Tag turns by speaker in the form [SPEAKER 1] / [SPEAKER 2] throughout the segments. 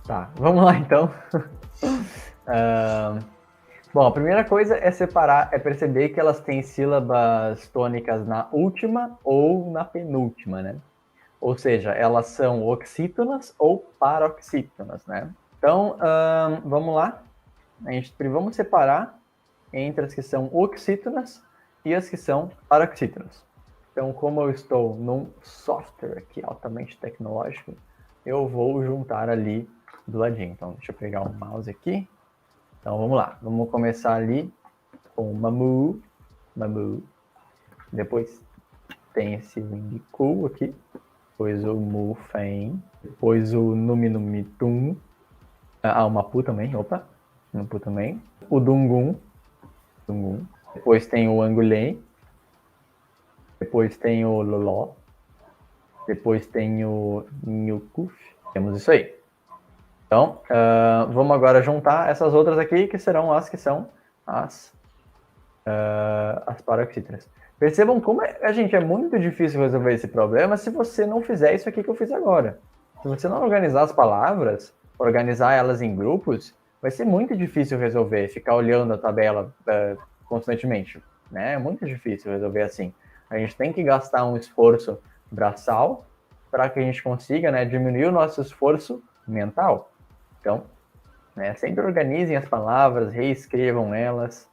[SPEAKER 1] Tá, vamos lá então. Bom, a primeira coisa é separar, é perceber que elas têm sílabas tônicas na última ou na penúltima, né? Ou seja, elas são oxítonas ou paroxítonas, né? Então, vamos lá. Vamos separar entre as que são oxítonas e as que são paroxítonas. Então, como eu estou num software aqui altamente tecnológico, eu vou juntar ali do ladinho. Então, deixa eu pegar o mouse aqui. Então, vamos lá. Vamos começar ali com mamu, mamu. Depois tem esse windiku aqui. Depois o mufen. Depois o numinumitum. O mapu também. Opa. Mapu também. O dungun. Dungun. Depois tem o angulém. Depois tem o loló. Depois tem o nyukuf. Temos isso aí. Então, vamos agora juntar essas outras aqui, que serão as que são as paroxítonas. Percebam como gente, é muito difícil resolver esse problema se você não fizer isso aqui que eu fiz agora. Se você não organizar as palavras, organizar elas em grupos, vai ser muito difícil resolver, ficar olhando a tabela constantemente. Né? É muito difícil resolver assim. A gente tem que gastar um esforço braçal para que a gente consiga, né, diminuir o nosso esforço mental. Então, né, sempre organizem as palavras, reescrevam elas,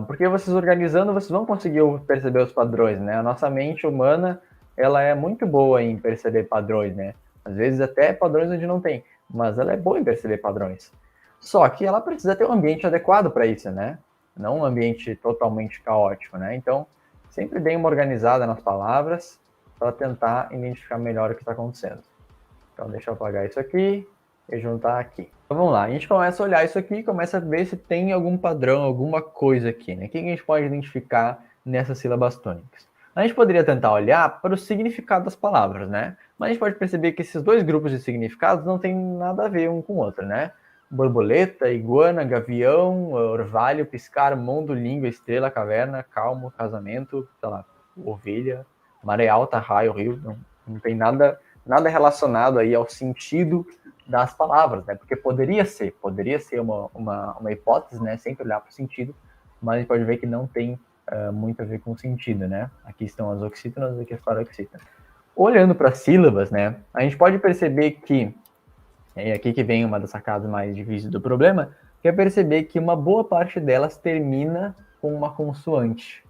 [SPEAKER 1] porque vocês organizando, vocês vão conseguir perceber os padrões, né? A nossa mente humana, ela é muito boa em perceber padrões, né? Às vezes até padrões onde não tem, mas ela é boa em perceber padrões. Só que ela precisa ter um ambiente adequado para isso, né? Não um ambiente totalmente caótico, né? Então, sempre deem uma organizada nas palavras para tentar identificar melhor o que está acontecendo. Então, deixa eu apagar isso aqui e juntar aqui. Então, vamos lá. A gente começa a olhar isso aqui e começa a ver se tem algum padrão, alguma coisa aqui, né? O que a gente pode identificar nessas sílabas tônicas? A gente poderia tentar olhar para o significado das palavras, né? Mas a gente pode perceber que esses dois grupos de significados não têm nada a ver um com o outro, né? Borboleta, iguana, gavião, orvalho, piscar, mundo, língua, estrela, caverna, calmo, casamento, sei lá, ovelha, maré alta, raio, rio. Não tem nada relacionado aí ao sentido das palavras, né? Porque poderia ser uma hipótese, né? Sempre olhar para o sentido, mas a gente pode ver que não tem muito a ver com o sentido, né? Aqui estão as oxítonas, aqui as paroxítonas. Olhando para as sílabas, né? A gente pode perceber que, é aqui que vem uma das sacadas mais difíceis do problema, que é perceber que uma boa parte delas termina com uma consoante,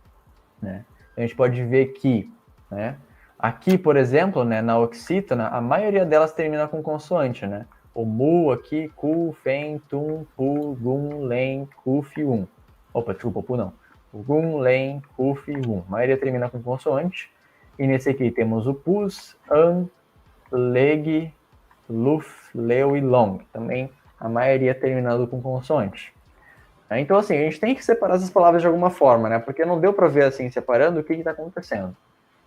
[SPEAKER 1] né? A gente pode ver que, né? Aqui, por exemplo, né, na oxítona, a maioria delas termina com consoante, né? O mu aqui, cu, fen, tum, pu, gum, len, kuf, um. Opa, desculpa, pu não. O gum, len, kuf, um. A maioria termina com consoante. E nesse aqui temos o pus, an, leg, luf, leu e long. Também a maioria terminando com consoante. Então, assim, a gente tem que separar essas palavras de alguma forma, né? Porque não deu para ver, assim, separando o que está acontecendo.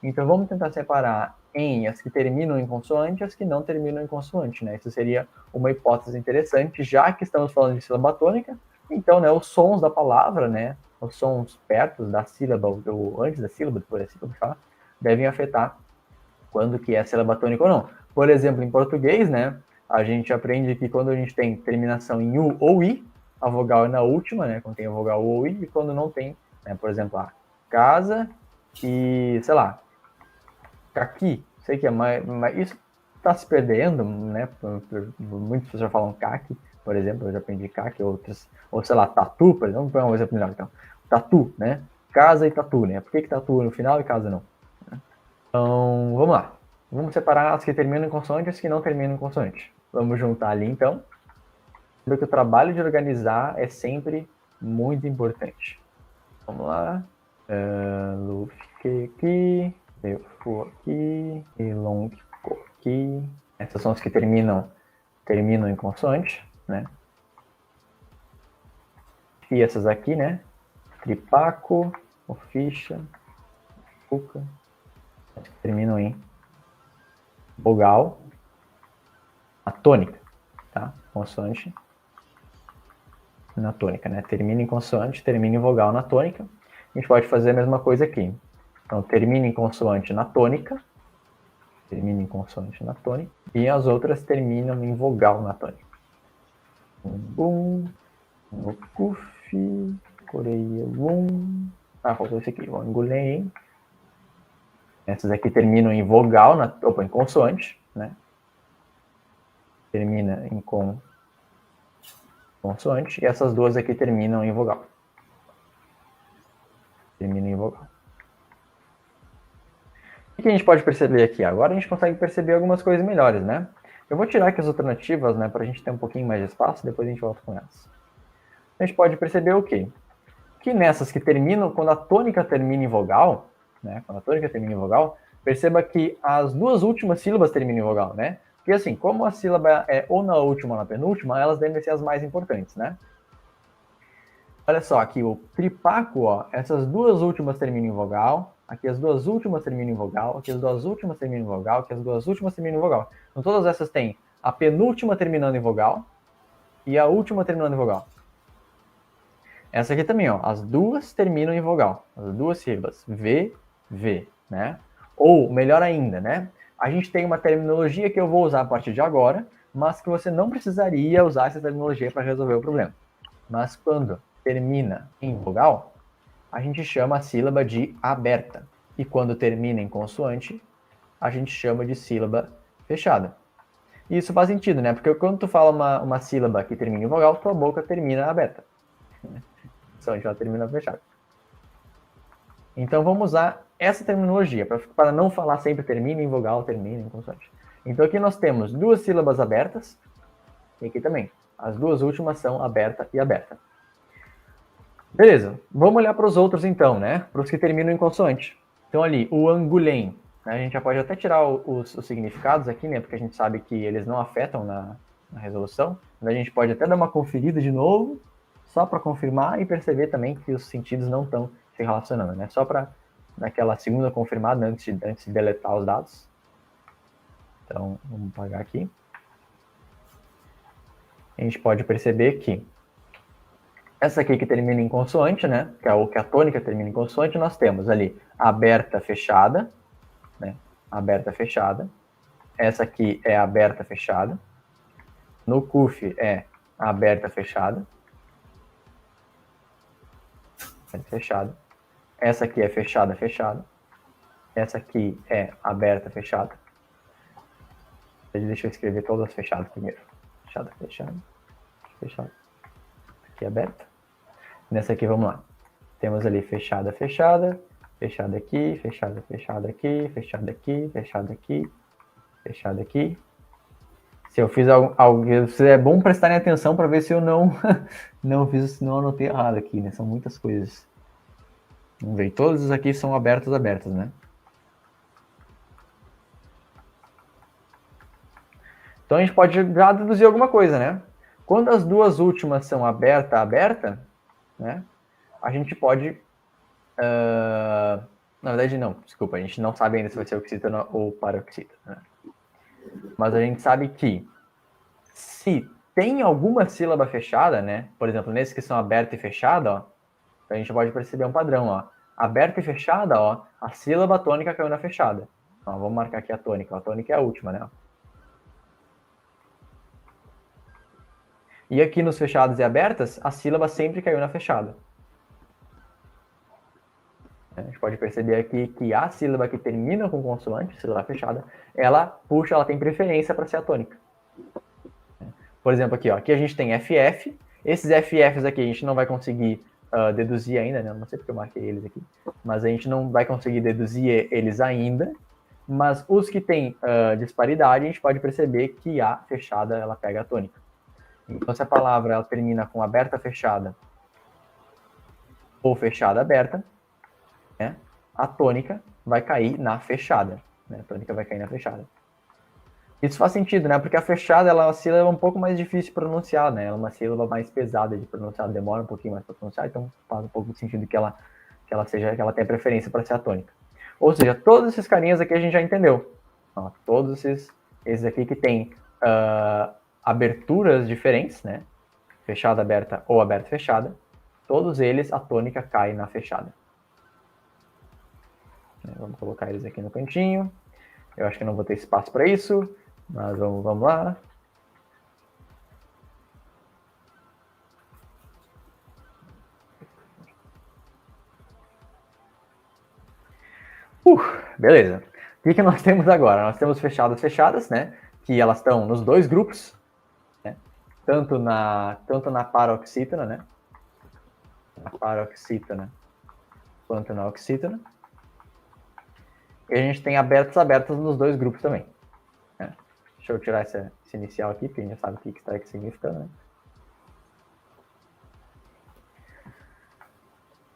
[SPEAKER 1] Então, vamos tentar separar em as que terminam em consoante e as que não terminam em consoante, né? Isso seria uma hipótese interessante, já que estamos falando de sílaba tônica. Então, né, os sons da palavra, né? Os sons perto da sílaba, ou antes da sílaba, depois da sílaba, devem afetar quando que é sílaba tônica ou não. Por exemplo, em português, né? A gente aprende que quando a gente tem terminação em U ou I, a vogal é na última, né? Quando tem a vogal U ou I, e quando não tem, né? Por exemplo, a casa e, sei lá, caqui. Sei que é mais isso está se perdendo, né? Muitas pessoas já falam caqui, por exemplo, eu já aprendi caqui, outras, ou sei lá, tatu, por exemplo, vamos pegar um exemplo melhor, então. Tatu, né? Casa e tatu, né? Por que tatu no final e casa não? Então, vamos lá. Vamos separar as que terminam em consoante e as que não terminam em consoante. Vamos juntar ali, então. Porque o trabalho de organizar é sempre muito importante. Vamos lá. Lu fiquei aqui. Eu fui aqui. E long ficou aqui. Essas são as que terminam em consoante, né? E essas aqui, né? Tripaco, oficha, cuca. As que terminam em vogal. A tônica, tá? Consoante na tônica, né? Termina em consoante, termina em vogal na tônica. A gente pode fazer a mesma coisa aqui. Então, termina em consoante na tônica, termina em consoante na tônica, e as outras terminam em vogal na tônica. Bum, Okuf, Coreia, Bum. Ah, faltou esse aqui, Angulém. Essas aqui terminam em vogal, em consoante, né? Termina em consoante, e essas duas aqui terminam em vogal. Termina em vogal. O que a gente pode perceber aqui? Agora a gente consegue perceber algumas coisas melhores, né? Eu vou tirar aqui as alternativas, né, para a gente ter um pouquinho mais de espaço, depois a gente volta com elas. A gente pode perceber o quê? Que nessas que terminam, quando a tônica termina em vogal, né, quando a tônica termina em vogal, perceba que as duas últimas sílabas terminam em vogal, né? Porque assim, como a sílaba é ou na última ou na penúltima, elas devem ser as mais importantes, né? Olha só, aqui o tripaco, ó, essas duas últimas terminam em vogal, aqui as duas últimas terminam em vogal, aqui as duas últimas terminam em vogal, aqui as duas últimas terminam em vogal. Então todas essas têm a penúltima terminando em vogal e a última terminando em vogal. Essa aqui também, ó, as duas terminam em vogal, as duas sílabas, V, V, né? Ou, melhor ainda, né? A gente tem uma terminologia que eu vou usar a partir de agora, mas que você não precisaria usar essa terminologia para resolver o problema. Mas quando termina em vogal, a gente chama a sílaba de aberta. E quando termina em consoante, a gente chama de sílaba fechada. E isso faz sentido, né? Porque quando tu fala uma sílaba que termina em vogal, tua boca termina aberta. Consoante, ela termina fechada. Então vamos usar essa terminologia, para não falar sempre termina em vogal, termina em consoante. Então aqui nós temos duas sílabas abertas, e aqui também. As duas últimas são aberta e aberta. Beleza, vamos olhar para os outros então, né? Para os que terminam em consoante. Então ali, o angulém, né? A gente já pode até tirar os significados aqui, né? Porque a gente sabe que eles não afetam na resolução. Mas a gente pode até dar uma conferida de novo, só para confirmar e perceber também que os sentidos não estão se relacionando, né? Só para dar aquela segunda confirmada antes de deletar os dados. Então, vamos apagar aqui. A gente pode perceber que essa aqui que termina em consoante, né? Que é o que a tônica termina em consoante, nós temos ali aberta, fechada, né? Aberta, fechada. Essa aqui é aberta, fechada. No CUF é aberta, fechada. Fechada. Essa aqui é fechada, fechada. Essa aqui é aberta, fechada. Deixa eu escrever todas as fechadas primeiro. Fechada, fechada. Fechada. Aqui é aberta. Nessa aqui, vamos lá. Temos ali fechada, fechada, fechada aqui, fechada, fechada aqui, fechada aqui, fechada aqui, fechada aqui. Se eu fiz algo, é bom prestarem atenção para ver se eu não anotei errado aqui, né? São muitas coisas. Vamos ver, todos aqui são abertos, né? Então a gente pode já deduzir alguma coisa, né? Quando as duas últimas são aberta, né? A gente pode... na verdade, não. Desculpa, a gente não sabe ainda se vai ser oxítona ou paroxítona, né? Mas a gente sabe que se tem alguma sílaba fechada, né? Por exemplo, nesses que são aberta e fechada, ó, a gente pode perceber um padrão, ó. Aberta e fechada, ó, a sílaba tônica caiu na fechada. Ó, vamos marcar aqui a tônica. A tônica é a última, né? E aqui nos fechados e abertas, a sílaba sempre caiu na fechada. A gente pode perceber aqui que a sílaba que termina com consoante, sílaba fechada, ela tem preferência para ser a tônica. Por exemplo, aqui, ó, aqui a gente tem FF. Esses FFs aqui a gente não vai conseguir deduzir ainda, né? Não sei porque eu marquei eles aqui. Mas a gente não vai conseguir deduzir eles ainda. Mas os que têm disparidade, a gente pode perceber que a fechada ela pega a tônica. Então, se a palavra ela termina com aberta, fechada ou fechada, aberta, né? A tônica vai cair na fechada. Né? A tônica vai cair na fechada. Isso faz sentido, né? Porque a fechada ela é uma sílaba um pouco mais difícil de pronunciar, né? Ela é uma sílaba mais pesada de pronunciar, demora um pouquinho mais para pronunciar, então faz um pouco de sentido que ela tenha preferência para ser a tônica. Ou seja, todos esses carinhas aqui a gente já entendeu. Ó, todos esses aqui que tem aberturas diferentes, né? Fechada, aberta ou aberta, fechada. Todos eles a tônica cai na fechada. Vamos colocar eles aqui no cantinho. Eu acho que não vou ter espaço para isso, mas vamos lá. Beleza. O que nós temos agora? Nós temos fechadas, né? Que elas estão nos dois grupos, né? Tanto na paroxítona, né? Na paroxítona quanto na oxítona. E a gente tem abertas nos dois grupos também. Né? Deixa eu tirar esse inicial aqui, porque a gente já sabe o que está aqui significando, né?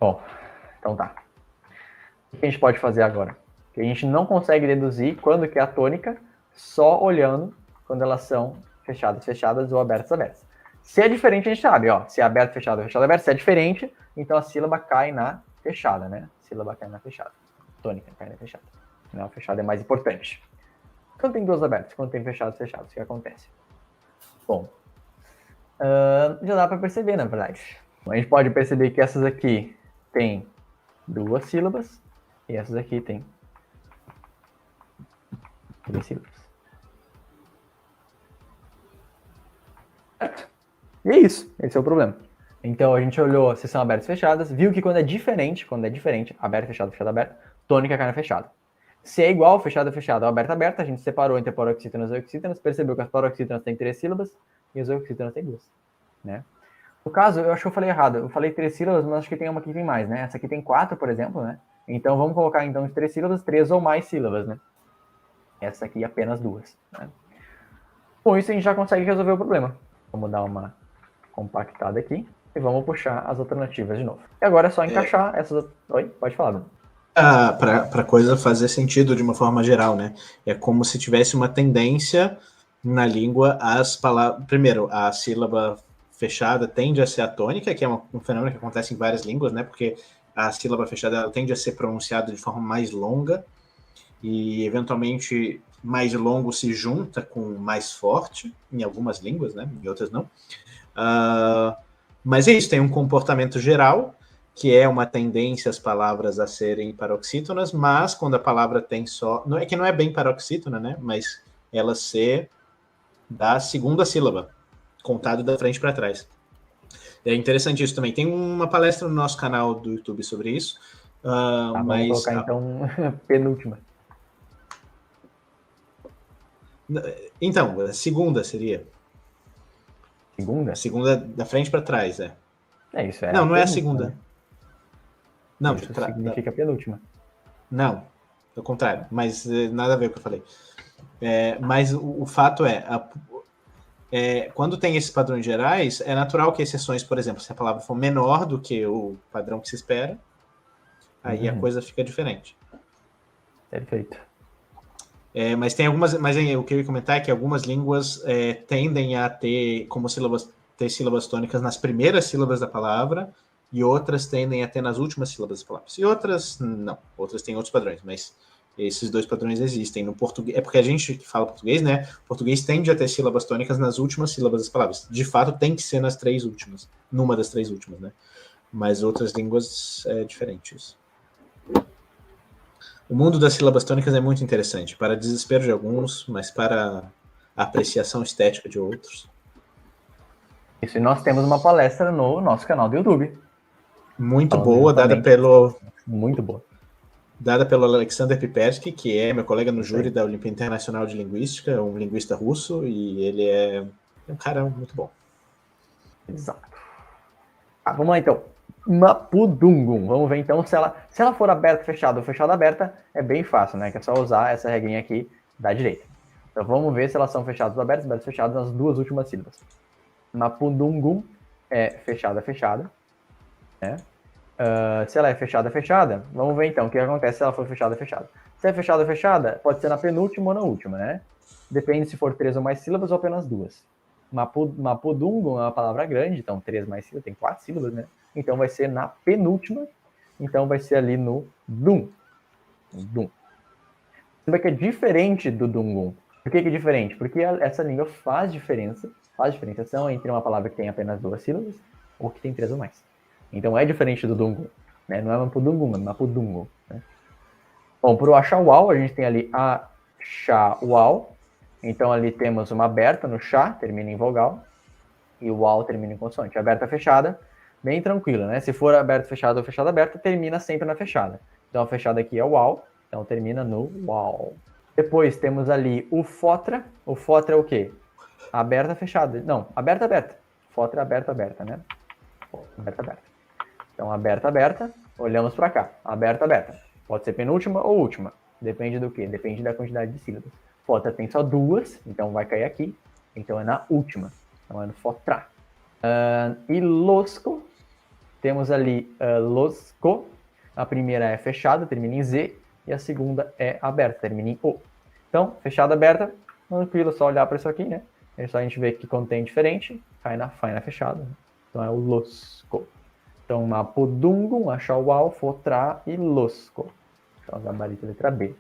[SPEAKER 1] Bom, então tá. O que a gente pode fazer agora? Que a gente não consegue deduzir quando que é a tônica só olhando quando elas são fechadas ou abertas. Se é diferente, a gente sabe, ó, se é aberto, fechado, aberto, se é diferente, então a sílaba cai na fechada, né? A sílaba cai na fechada. Tônica cai na fechada. Não, a fechada é mais importante. Quando tem duas abertas, quando tem fechados, o que acontece? Bom, já dá para perceber, na verdade. A gente pode perceber que essas aqui tem duas sílabas e essas aqui tem três sílabas. E é isso, esse é o problema. Então a gente olhou se são abertas e fechadas, viu que quando é diferente, aberta, fechada, aberta, tônica cai na fechada. Se é igual, fechada, ou aberta, a gente separou entre paroxítonas e oxítonas, percebeu que as paroxítonas têm 3 sílabas e as oxítonas têm 2, né? No caso, eu acho que eu falei errado. Eu falei 3 sílabas, mas acho que tem uma que tem mais, né? Essa aqui tem 4, por exemplo, né? Então vamos colocar então de 3 sílabas, 3 ou mais sílabas, né? Essa aqui apenas 2, né? Com isso a gente já consegue resolver o problema. Vamos dar uma compactada aqui e vamos puxar as alternativas de novo. E agora é só encaixar essas... Oi? Pode falar, Bruno.
[SPEAKER 2] Para a coisa fazer sentido de uma forma geral, né? É como se tivesse uma tendência na língua as palavras... Primeiro, a sílaba fechada tende a ser a tônica, que é um fenômeno que acontece em várias línguas, né? Porque a sílaba fechada ela tende a ser pronunciada de forma mais longa e, eventualmente, mais longo se junta com mais forte, em algumas línguas, né? Em outras não. Mas é isso, tem um comportamento geral, que é uma tendência as palavras a serem paroxítonas, mas quando a palavra tem só... Não é que não é bem paroxítona, né? Mas ela ser da segunda sílaba, contado da frente para trás. É interessante isso também. Tem uma palestra no nosso canal do YouTube sobre isso.
[SPEAKER 1] Vamos colocar, então, penúltima.
[SPEAKER 2] Então, a segunda seria.
[SPEAKER 1] Segunda?
[SPEAKER 2] A segunda da frente para trás, é.
[SPEAKER 1] É isso, é.
[SPEAKER 2] Não é a segunda.
[SPEAKER 1] Né?
[SPEAKER 2] Não,
[SPEAKER 1] isso significa penúltima.
[SPEAKER 2] Não, ao contrário, mas nada a ver com o que eu falei. Mas o fato quando tem esses padrões gerais, é natural que exceções, por exemplo, se a palavra for menor do que o padrão que se espera, aí a coisa fica diferente.
[SPEAKER 1] Perfeito.
[SPEAKER 2] Mas tem algumas, mas o que eu ia comentar é que algumas línguas tendem a ter como sílabas tônicas nas primeiras sílabas da palavra e outras tendem a ter nas últimas sílabas das palavras. E outras não, outras têm outros padrões, mas esses dois padrões existem. No português, é porque a gente que fala português, né? O português tende a ter sílabas tônicas nas últimas sílabas das palavras. De fato, tem que ser nas 3 últimas, numa das 3 últimas, né? Mas outras línguas é diferente isso. O mundo das sílabas tônicas é muito interessante, para desespero de alguns, mas para a apreciação estética de outros.
[SPEAKER 1] Isso, e nós temos uma palestra no nosso canal do YouTube.
[SPEAKER 2] Muito boa, dada pelo...
[SPEAKER 1] Muito boa.
[SPEAKER 2] Dada pelo Alexander Pipersky, que é meu colega no júri da Olimpíada Internacional de Linguística, um linguista russo, e ele é um cara muito bom.
[SPEAKER 1] Exato. Vamos lá, então. Mapudungun. Vamos ver, então, se ela for aberta, fechada ou fechada, aberta, é bem fácil, né? Que é só usar essa regrinha aqui da direita. Então, vamos ver se elas são fechadas ou abertas, fechadas nas duas últimas sílabas. Mapudungun é fechada, né? Se ela é fechada, vamos ver, então, o que acontece se ela for fechada. Se é fechada, pode ser na penúltima ou na última, né? Depende se for 3 ou mais sílabas ou apenas 2. Mapudungun é uma palavra grande, então 3 mais sílabas, tem 4 sílabas, né? Então vai ser na penúltima, então vai ser ali no dum. Lembra que é diferente do dungun. Por que é diferente? Porque essa língua faz diferenciação entre uma palavra que tem apenas 2 sílabas ou que tem 3 ou mais. Então é diferente do dungun, né? Não é mapudungun, é mapudungun, né? Bom, para o achawal, a gente tem ali a chá, uau. Então ali temos uma aberta no chá, termina em vogal, e o uau termina em consoante. Aberta, fechada, bem tranquilo, né? Se for aberta, fechada ou fechada, aberta, termina sempre na fechada. Então a fechada aqui é o uau, então termina no uau. Depois temos ali o fotra. O fotra é o quê? Aberta, fechada. Não, aberta, aberta. Fotra, aberta, aberta, né? Aberta, aberta. Então aberta, aberta, olhamos para cá. Aberta, aberta. Pode ser penúltima ou última. Depende do quê? Depende da quantidade de sílabas. Fotra tem só duas, então vai cair aqui. Então é na última. Então é no fotra. E losco. Temos ali losco. A primeira é fechada, termina em Z. E a segunda é aberta, termina em O. Então, fechada, aberta, tranquilo, só olhar para isso aqui, né? É só a gente ver que quando tem diferente, cai na fechada. Então é o losco. Então, mapudungun, achauau, fotra e losco. Então, gabarito letra B.